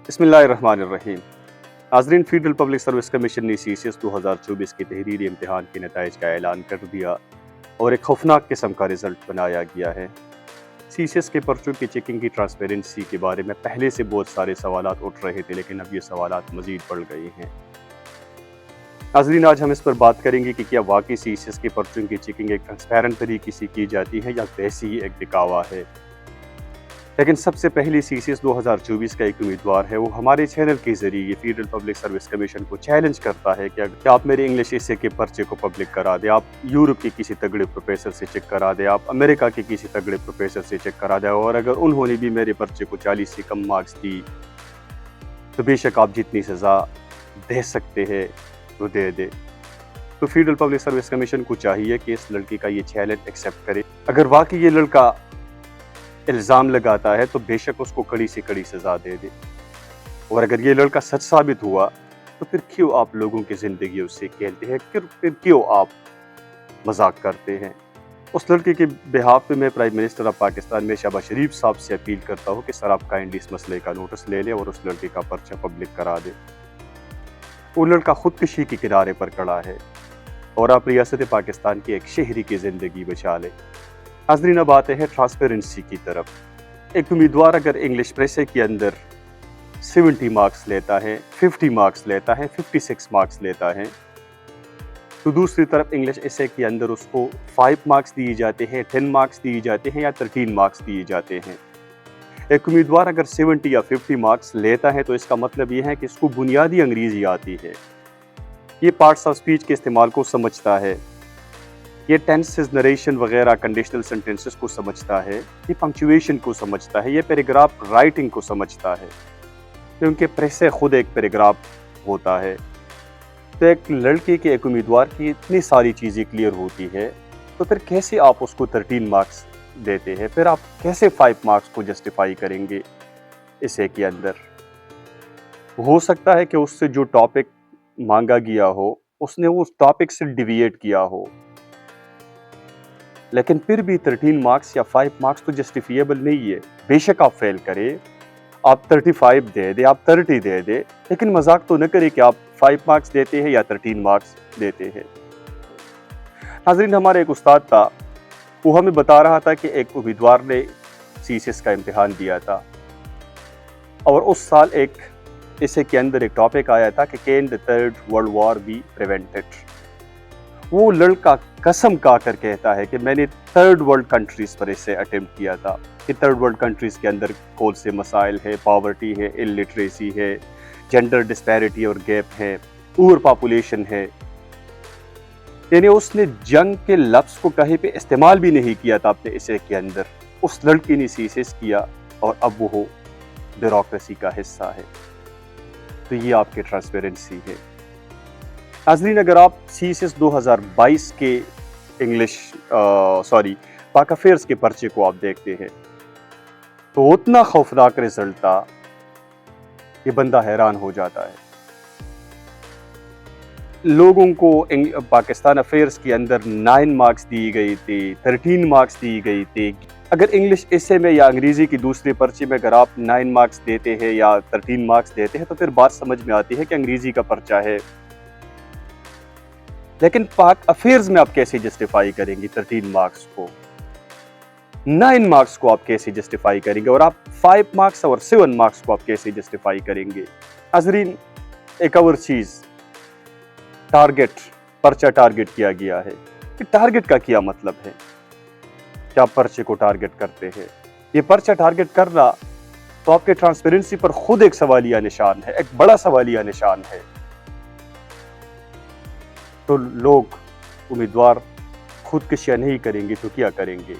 بسم اللہ الرحمن الرحیم۔ ناظرین، فیڈرل پبلک سروس کمیشن نے CCS 2024 کے تحریری امتحان کے نتائج کا اعلان کر دیا اور ایک خوفناک قسم کا رزلٹ بنایا گیا ہے۔ CCS کے پرچوں کی چیکنگ کی ٹرانسپیرنسی کے بارے میں پہلے سے بہت سارے سوالات اٹھ رہے تھے، لیکن اب یہ سوالات مزید بڑھ گئے ہیں۔ ناظرین، آج ہم اس پر بات کریں گے کہ کیا واقعی CCS کے پرچوں کی چیکنگ ایک ٹرانسپیرنٹ طریقے سے کی جاتی ہے یا ویسی ہی ایک دکھاوا ہے۔ لیکن سب سے پہلے CCS 2024 کا ایک امیدوار ہے، وہ ہمارے چینل کے ذریعے فیڈرل پبلک سروس کمیشن کو چیلنج کرتا ہے کہ آپ میرے انگلش ایسے کے پرچے کو پبلک کرا دیں، آپ یورپ کے کسی تگڑے پروفیسر سے چیک کرا دیں، آپ امریکہ کے کسی تگڑے پروفیسر سے چیک کرا دیں، اور اگر انہوں نے بھی میرے پرچے کو 40 سے کم مارکس دی تو بے شک آپ جتنی سزا دے سکتے ہیں وہ دے دے۔ تو فیڈرل پبلک سروس کمیشن کو چاہیے کہ اس لڑکی کا یہ چیلنج ایکسیپٹ کرے۔ اگر واقعی یہ لڑکا الزام لگاتا ہے تو بے شک اس کو کڑی سے کڑی سزا دے دے، اور اگر یہ لڑکا سچ ثابت ہوا تو پھر کیوں آپ لوگوں کی زندگی اس سے کھیلتے ہیں، پھر کیوں آپ مذاق کرتے ہیں۔ اس لڑکے کے بہاف پہ میں پرائم منسٹر آف پاکستان میں شہباز شریف صاحب سے اپیل کرتا ہوں کہ سر آپ کائنڈلی اس مسئلے کا نوٹس لے لیں اور اس لڑکے کا پرچہ پبلک کرا دیں۔ وہ لڑکا خودکشی کے کنارے پر کھڑا ہے اور آپ ریاست پاکستان کے ایک شہری کی زندگی بچا لیں۔ ناظرین، اب آتے ہیں ٹرانسپیرنسی کی طرف۔ ایک امیدوار اگر انگلش پریسے کے اندر 70 مارکس لیتا ہے، 50 مارکس لیتا ہے، 56 مارکس لیتا ہے، تو دوسری طرف انگلش ایسے کے اندر اس کو 5 مارکس دیے جاتے ہیں، 10 مارکس دیے جاتے ہیں یا 13 مارکس دیے جاتے ہیں۔ ایک امیدوار اگر 70 یا 50 مارکس لیتا ہے تو اس کا مطلب یہ ہے کہ اس کو بنیادی انگریزی آتی ہے، یہ پارٹس آف سپیچ کے استعمال کو سمجھتا ہے، یہ ٹینسز، نریشن وغیرہ کنڈیشنل سینٹنسز کو سمجھتا ہے، یہ پنکچویشن کو سمجھتا ہے، یہ پیراگراف رائٹنگ کو سمجھتا ہے، کیونکہ پریسے خود ایک پیراگراف ہوتا ہے۔ تو ایک لڑکے کے ایک امیدوار کی اتنی ساری چیزیں کلیئر ہوتی ہے تو پھر کیسے آپ اس کو 13 مارکس دیتے ہیں، پھر آپ کیسے 5 مارکس کو جسٹیفائی کریں گے اسے کے اندر۔ ہو سکتا ہے کہ اس سے جو ٹاپک مانگا گیا ہو اس نے اس ٹاپک سے ڈیویٹ کیا ہو، لیکن پھر بھی 13 مارکس یا 5 مارکس تو جسٹیفیبل نہیں ہے۔ بے شک آپ فیل کریں، آپ 35 دے دیں، آپ 30 دے دیں، لیکن مذاق تو نہ کریں کہ آپ 5 مارکس دیتے ہیں یا 13 مارکس دیتے ہیں۔ ناظرین، ہمارے ایک استاد تھا، وہ ہمیں بتا رہا تھا کہ ایک امیدوار نے CCS کا امتحان دیا تھا اور اس سال ایک اسے کے اندر ایک ٹاپک آیا تھا کہ can the third world war be prevented. وہ لڑکا قسم کھا کر کہتا ہے کہ میں نے تھرڈ ورلڈ کنٹریز پر اسے اٹیمپٹ کیا تھا کہ تھرڈ ورلڈ کنٹریز کے اندر کون سے مسائل ہے، پاورٹی ہے، الٹریسی ہے، جینڈر ڈسپیرٹی اور گیپ ہے، اوور پاپولیشن ہے، یعنی اس نے جنگ کے لفظ کو کہیں پہ استعمال بھی نہیں کیا تھا اپنے اسے کے اندر۔ اس لڑکی نے CCS کیا اور اب وہ بیوروکریسی کا حصہ ہے۔ تو یہ آپ کی ٹرانسپیرنسی ہے۔ ناظرین، اگر آپ CCS 2022 کے پاک افیئرس کے پرچے کو آپ دیکھتے ہیں تو اتنا خوفناک رزلٹ تھا کہ بندہ حیران ہو جاتا ہے۔ لوگوں کو پاکستان افیئرس کے اندر 9 مارکس دی گئی تھی، 13 مارکس دی گئی تھی۔ اگر انگلش ایسے میں یا انگریزی کی دوسرے پرچے میں اگر آپ 9 مارکس دیتے ہیں یا 13 مارکس دیتے ہیں تو پھر بات سمجھ میں آتی ہے کہ انگریزی کا پرچہ ہے، لیکن پاک افیئرز میں آپ کیسے جسٹیفائی کریں گے 13 مارکس کو، 9 مارکس کو آپ کیسے جسٹیفائی کریں گے، اور آپ 5 مارکس اور 7 مارکس کو آپ کیسے جسٹیفائی کریں گے۔ ناظرین، ایک اور چیز، ٹارگٹ، پرچہ ٹارگٹ کیا گیا ہے۔ کہ ٹارگٹ کا کیا مطلب ہے؟ کیا پرچے کو ٹارگٹ کرتے ہیں؟ یہ پرچہ ٹارگٹ کرنا تو آپ کے ٹرانسپیرنسی پر خود ایک سوالیہ نشان ہے، ایک بڑا سوالیہ نشان ہے۔ تو لوگ، امیدوار خودکشیاں نہیں کریں گے تو کیا کریں گے؟